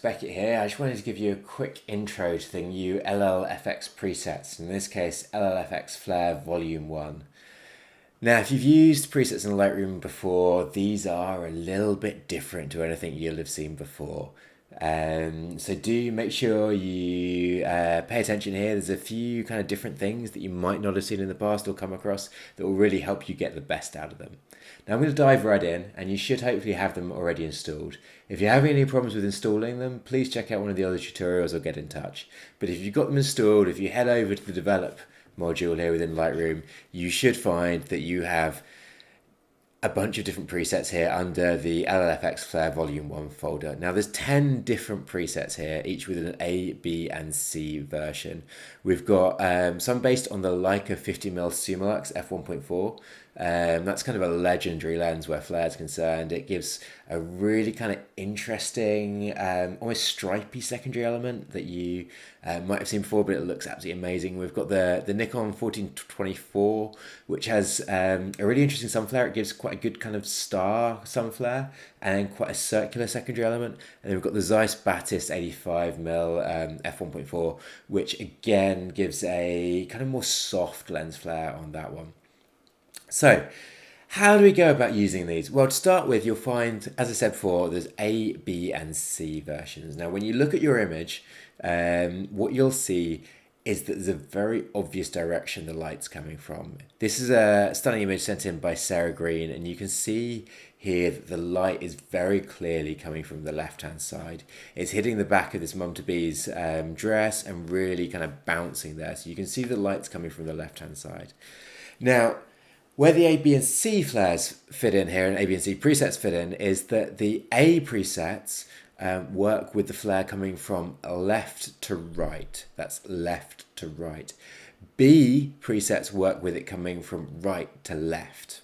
Beckett here. I just wanted to give you a quick intro to the new LLFx presets, in this case LLFx Flare Volume 1. Now, if you've used presets in Lightroom before, these are a little bit different to anything you'll have seen before. So do make sure you pay attention here. There's a few kind of different things that you might not have seen in the past or come across that will really help you get the best out of them. Now I'm going to dive right in, and you should hopefully have them already installed. If you're having any problems with installing them, please check out one of the other tutorials or get in touch. But if you've got them installed, if you head over to the develop module here within Lightroom, you should find that you have a bunch of different presets here under the LLFx Flare Volume 1 folder. Now there's 10 different presets here, each with an A, B and C version. We've got some based on the Leica 50mm Sumilux f1.4. That's kind of a legendary lens where flare is concerned. It gives a really kind of interesting, almost stripy secondary element that you might have seen before, but it looks absolutely amazing. We've got the Nikon 1424, which has a really interesting sun flare. It gives quite a good kind of star sun flare and quite a circular secondary element. And then we've got the Zeiss Batis 85mm f1.4, which again gives a kind of more soft lens flare on that one. So, how do we go about using these? Well, to start with, you'll find, as I said before, there's A, B and C versions. Now, when you look at your image, what you'll see is that there's a very obvious direction the light's coming from. This is a stunning image sent in by Sarah Green, and you can see here that the light is very clearly coming from the left-hand side. It's hitting the back of this mum-to-be's dress and really kind of bouncing there. So you can see the light's coming from the left-hand side. Now, where the A, B and C flares fit in here and A, B and C presets fit in is that the A presets work with the flare coming from left to right. That's left to right. B presets work with it coming from right to left.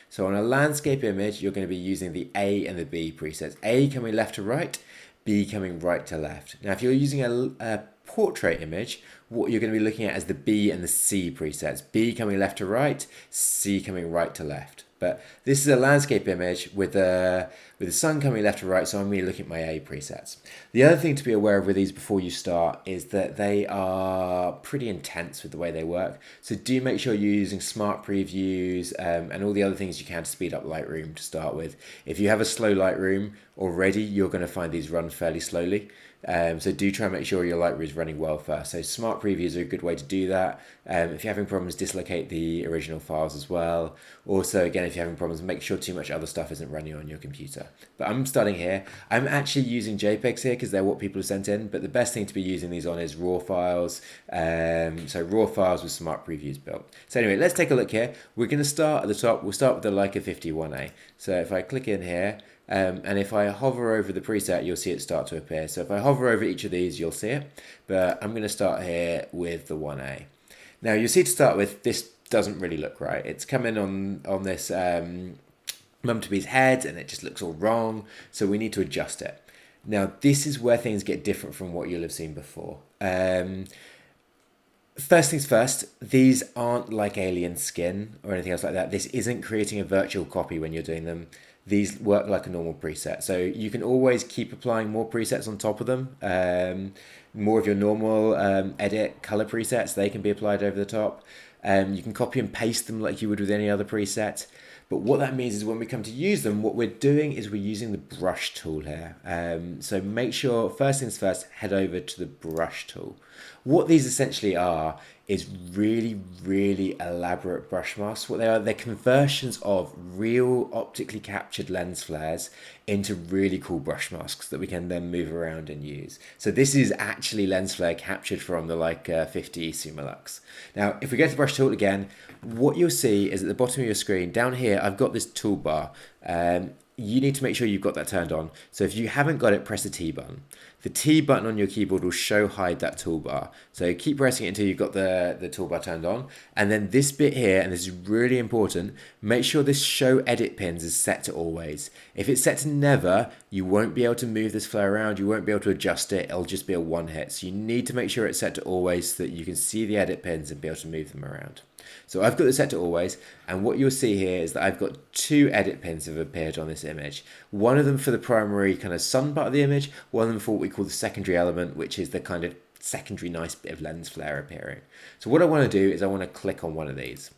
So on a landscape image, you're going to be using the A and the B presets. A coming left to right, B coming right to left. Now, if you're using a portrait image, what you're going to be looking at is the B and the C presets. B coming left to right, C coming right to left. But this is a landscape image with the sun coming left to right, so I'm going to be looking at my A presets. The other thing to be aware of with these before you start is that they are pretty intense with the way they work. So do make sure you're using smart previews and all the other things you can to speed up Lightroom to start with. If you have a slow Lightroom already, you're going to find these run fairly slowly. So do try and make sure your Lightroom is running well first. So smart previews are a good way to do that. If you're having problems, dislocate the original files as well. Also, again, if you're having problems, make sure too much other stuff isn't running on your computer. But I'm starting here. I'm actually using JPEGs here because they're what people have sent in. But the best thing to be using these on is RAW files. So RAW files with smart previews built. So anyway, let's take a look here. We're going to start at the top. We'll start with the Leica 51A. So if I click in here, and if I hover over the preset, you'll see it start to appear. So if I hover over each of these, you'll see it. But I'm going to start here with the 1A. Now, you'll see to start with, this doesn't really look right. It's coming on this mum-to-be's head, and it just looks all wrong. So we need to adjust it. Now, this is where things get different from what you'll have seen before. First things first, these aren't like alien skin or anything else like that. This isn't creating a virtual copy when you're doing them. These work like a normal preset. So you can always keep applying more presets on top of them. More of your normal edit color presets, they can be applied over the top. You can copy and paste them like you would with any other preset. But what that means is when we come to use them, what we're doing is we're using the brush tool here. So make sure, first things first, head over to the brush tool. What these essentially are is really, really elaborate brush masks. What they are, they're conversions of real optically captured lens flares into really cool brush masks that we can then move around and use. So this is actually lens flare captured from the Leica 50 Sumilux. Now, if we go to the brush tool again, what you'll see is at the bottom of your screen, down here, I've got this toolbar. You need to make sure you've got that turned on. So if you haven't got it, press the T button. The T button on your keyboard will show hide that toolbar. So keep pressing it until you've got the toolbar turned on. And then this bit here, and this is really important, make sure this show edit pins is set to always. If it's set to never, you won't be able to move this flare around. You won't be able to adjust it. It'll just be a one hit. So you need to make sure it's set to always so that you can see the edit pins and be able to move them around. So I've got this set to always, and what you'll see here is that I've got two edit pins that have appeared on this image. One of them for the primary kind of sun part of the image, one of them for what we call the secondary element, which is the kind of secondary nice bit of lens flare appearing. So what I want to do is I want to click on one of these.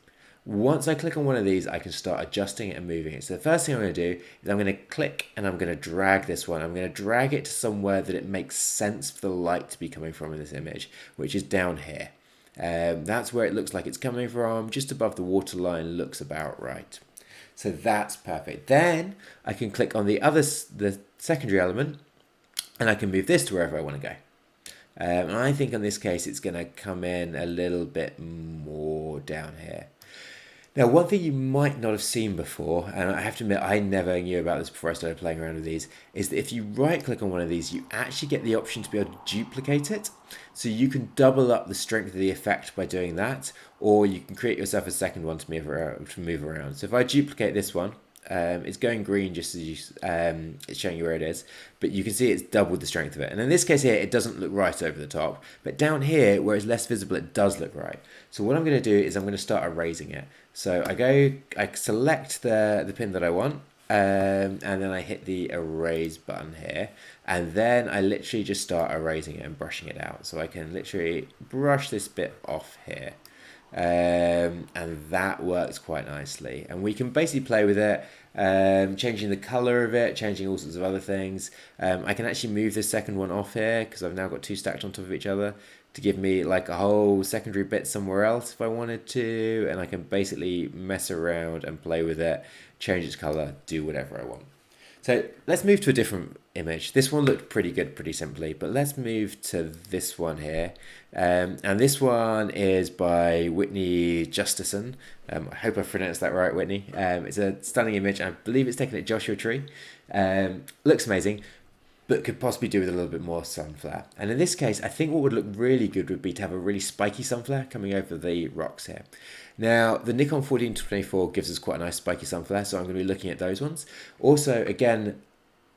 Once I click on one of these, I can start adjusting it and moving it. So the first thing I'm going to do is I'm going to click and I'm going to drag this one. I'm going to drag it to somewhere that it makes sense for the light to be coming from in this image, which is down here. That's where it looks like it's coming from, just above the waterline, looks about right. So that's perfect. Then I can click on the secondary element and I can move this to wherever I want to go. And I think in this case, it's going to come in a little bit more down here. Now, one thing you might not have seen before, and I have to admit I never knew about this before I started playing around with these, is that if you right click on one of these, you actually get the option to be able to duplicate it. So you can double up the strength of the effect by doing that, or you can create yourself a second one to move around. So if I duplicate this one, it's going green just as you, it's showing you where it is, but you can see it's doubled the strength of it. And in this case here, it doesn't look right over the top, but down here where it's less visible, it does look right. So what I'm going to do is I'm going to start erasing it. So I select the pin that I want, and then I hit the erase button here, and then I literally just start erasing it and brushing it out. So I can literally brush this bit off here. And that works quite nicely, and we can basically play with it, changing the color of it, changing all sorts of other things. I can actually move this second one off here because I've now got two stacked on top of each other to give me like a whole secondary bit somewhere else if I wanted to, and I can basically mess around and play with it, change its color, do whatever I want. So let's move to a different image. This one looked pretty good, pretty simply, but let's move to this one here. And this one is by Whitney Justison. I hope I pronounced that right, Whitney. It's a stunning image. I believe it's taken at Joshua Tree. Looks amazing, but could possibly do with a little bit more sun flare. And in this case, I think what would look really good would be to have a really spiky sun flare coming over the rocks here. Now, the Nikon 14-24 gives us quite a nice spiky sun flare, so I'm going to be looking at those ones. Also, again,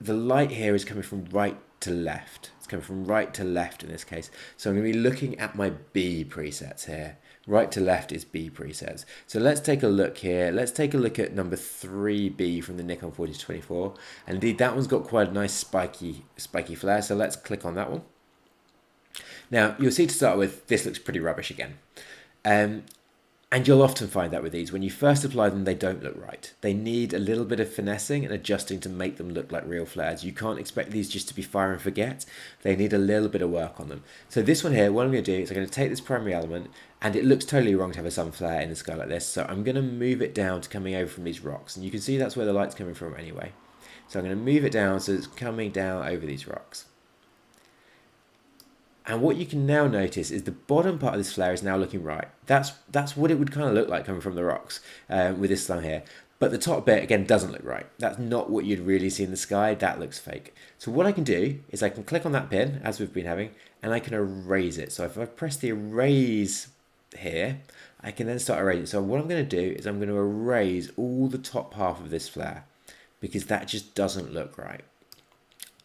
the light here is coming from right to left. It's coming from right to left in this case. So I'm going to be looking at my B presets here. Right to left is B presets. So let's take a look here. Let's take a look at number 3B from the Nikon 40-24. And indeed, that one's got quite a nice spiky flare. So let's click on that one. Now, you'll see to start with, this looks pretty rubbish again. And you'll often find that with these. When you first apply them, they don't look right. They need a little bit of finessing and adjusting to make them look like real flares. You can't expect these just to be fire and forget. They need a little bit of work on them. So this one here, what I'm going to do is I'm going to take this primary element, and it looks totally wrong to have a sun flare in the sky like this. So I'm going to move it down to coming over from these rocks. And you can see that's where the light's coming from anyway. So I'm going to move it down so it's coming down over these rocks. And what you can now notice is the bottom part of this flare is now looking right. That's what it would kind of look like coming from the rocks with this sun here. But the top bit, again, doesn't look right. That's not what you'd really see in the sky. That looks fake. So what I can do is I can click on that pin, as we've been having, and I can erase it. So if I press the erase here, I can then start erasing. So what I'm going to do is I'm going to erase all the top half of this flare because that just doesn't look right.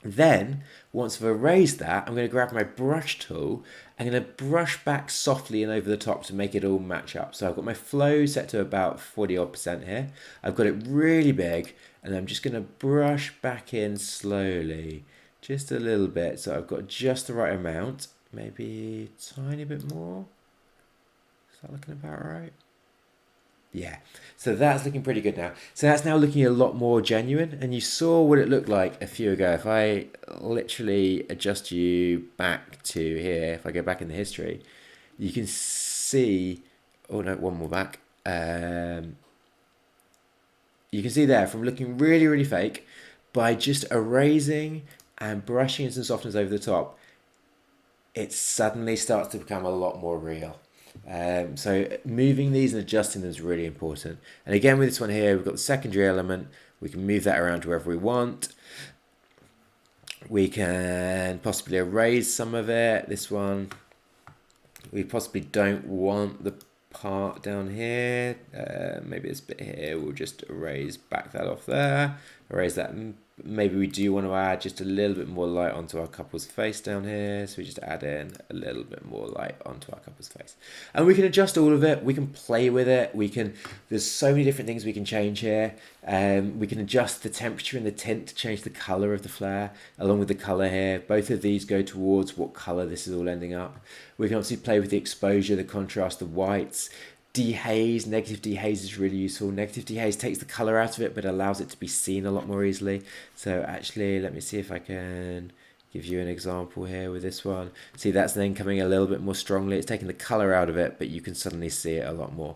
Then, once I've erased that, I'm going to grab my brush tool. I'm going to brush back softly and over the top to make it all match up. So I've got my flow set to about 40% here. I've got it really big, and I'm just going to brush back in slowly, just a little bit. So I've got just the right amount, maybe a tiny bit more. Is that looking about right? Yeah, so that's looking pretty good now. So that's now looking a lot more genuine, and you saw what it looked like a few ago. If I literally adjust you back to here, if I go back in the history, you can see, oh no, one more back. You can see there from looking really, really fake, by just erasing and brushing in some softness over the top, it suddenly starts to become a lot more real. So moving these and adjusting them is really important. And again, with this one here, we've got the secondary element. We can move that around to wherever we want. We can possibly erase some of it. This one, we possibly don't want the part down here. Maybe this bit here, we'll just back that off there. Erase that maybe we do want to add just a little bit more light onto our couple's face down here. So we just add in a little bit more light onto our couple's face. And we can adjust all of it. We can play with it. There's so many different things we can change here. We can adjust the temperature and the tint to change the color of the flare along with the color here. Both of these go towards what color this is all ending up. We can obviously play with the exposure, the contrast, the whites. Dehaze, negative dehaze is really useful. Negative dehaze takes the color out of it but allows it to be seen a lot more easily. So actually, let me see if I can give you an example here with this one. See, that's then coming a little bit more strongly. It's taking the color out of it, but you can suddenly see it a lot more.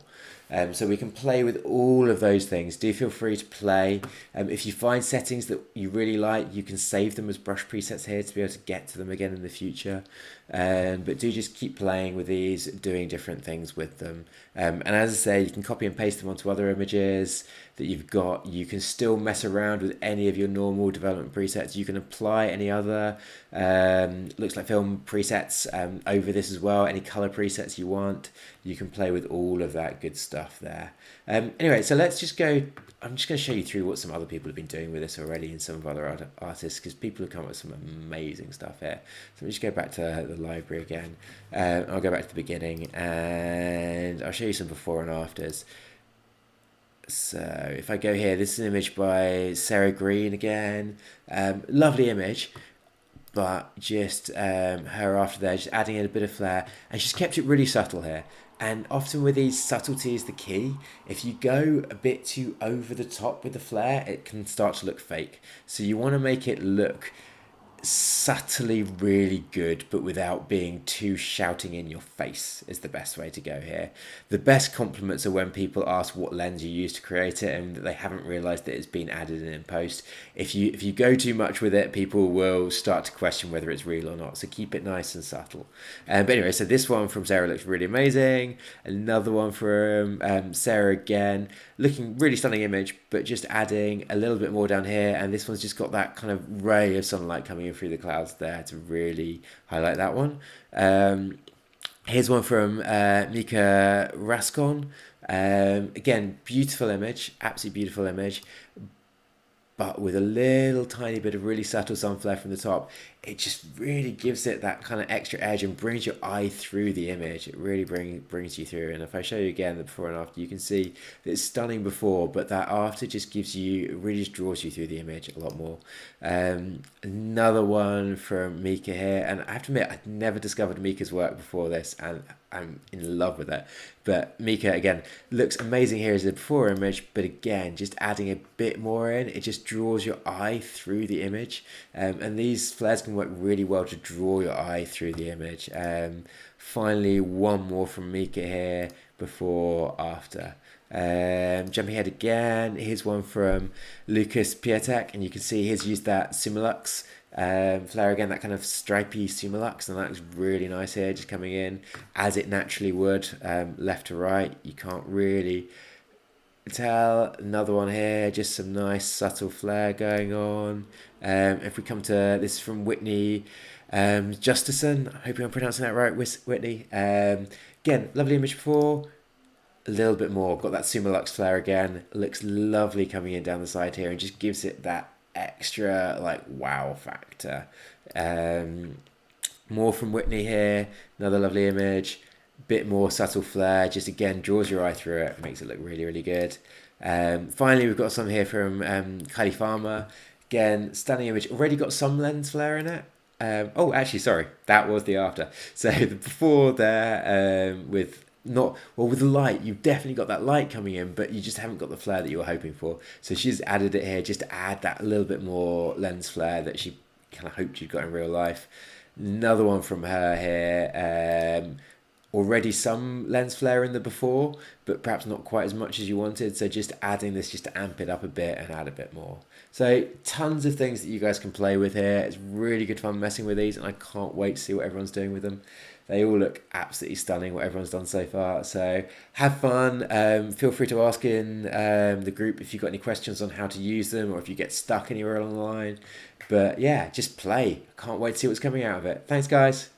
So we can play with all of those things. Do feel free to play. If you find settings that you really like, you can save them as brush presets here to be able to get to them again in the future. But do just keep playing with these, doing different things with them. And as I say, you can copy and paste them onto other images that you've got. You can still mess around with any of your normal development presets. You can apply any other looks like film presets over this as well. Any color presets you want. You can play with all of that good stuff there. Anyway, so let's just go. I'm just going to show you through what some other people have been doing with this already and some of other artists, because people have come up with some amazing stuff here. So let me just go back to the library again. I'll go back to the beginning and I'll show you some before and afters. So if I go here, this is an image by Sarah Green again. Lovely image. But just her after there, just adding in a bit of flair. And she's kept it really subtle here. And often with these, subtlety is the key. If you go a bit too over the top with the flare, it can start to look fake. So you want to make it look subtly really good, but without being too shouting in your face is the best way to go here. The best compliments are when people ask what lens you use to create it and that they haven't realized that it's been added in post. If you go too much with it, people will start to question whether it's real or not, so keep it nice and subtle. But anyway, so this one from Sarah looks really amazing. Another one from Sarah again, looking really stunning image, but just adding a little bit more down here, and this one's just got that kind of ray of sunlight coming in through the clouds there to really highlight that one. Here's one from Mika Rascon. Again, beautiful image, absolutely beautiful image, but with a little tiny bit of really subtle sun flare from the top. It just really gives it that kind of extra edge and brings your eye through the image. It really brings you through. And if I show you again the before and after, you can see that it's stunning before, but that after just gives you, it really just draws you through the image a lot more. Another one from Mika here, and I have to admit, I'd never discovered Mika's work before this, and I'm in love with it. But Mika, again, looks amazing here as a before image, but again, just adding a bit more in, it just draws your eye through the image. And these flares can work really well to draw your eye through the image. Finally, one more from Mika here, before, after. Jumping ahead again, here's one from Lucas Pietek, and you can see he's used that Sumilux flare again, that kind of stripy Sumilux, and that looks really nice here, just coming in as it naturally would, left to right. You can't really tell. Another one here, just some nice subtle flare going on. If we come to this from Whitney Justison, I hope I'm pronouncing that right, Whitney. Again, lovely image before, a little bit more, got that Sumilux flare again, looks lovely coming in down the side here and just gives it that extra like wow factor. More from Whitney here, another lovely image, bit more subtle flare, just again draws your eye through it, makes it look really, really good. Finally, we've got some here from Kylie Farmer. Again, stunning image, already got some lens flare in it. Oh, actually, sorry, that was the after. So the before there, with the light, you've definitely got that light coming in, but you just haven't got the flare that you were hoping for. So she's added it here just to add that little bit more lens flare that she kind of hoped you'd got in real life. Another one from her here. Already some lens flare in the before, but perhaps not quite as much as you wanted. So just adding this just to amp it up a bit and add a bit more. So tons of things that you guys can play with here. It's really good fun messing with these, and I can't wait to see what everyone's doing with them. They all look absolutely stunning, what everyone's done so far. So have fun. Feel free to ask in the group if you've got any questions on how to use them or if you get stuck anywhere along the line. But yeah, just play. I can't wait to see what's coming out of it. Thanks, guys.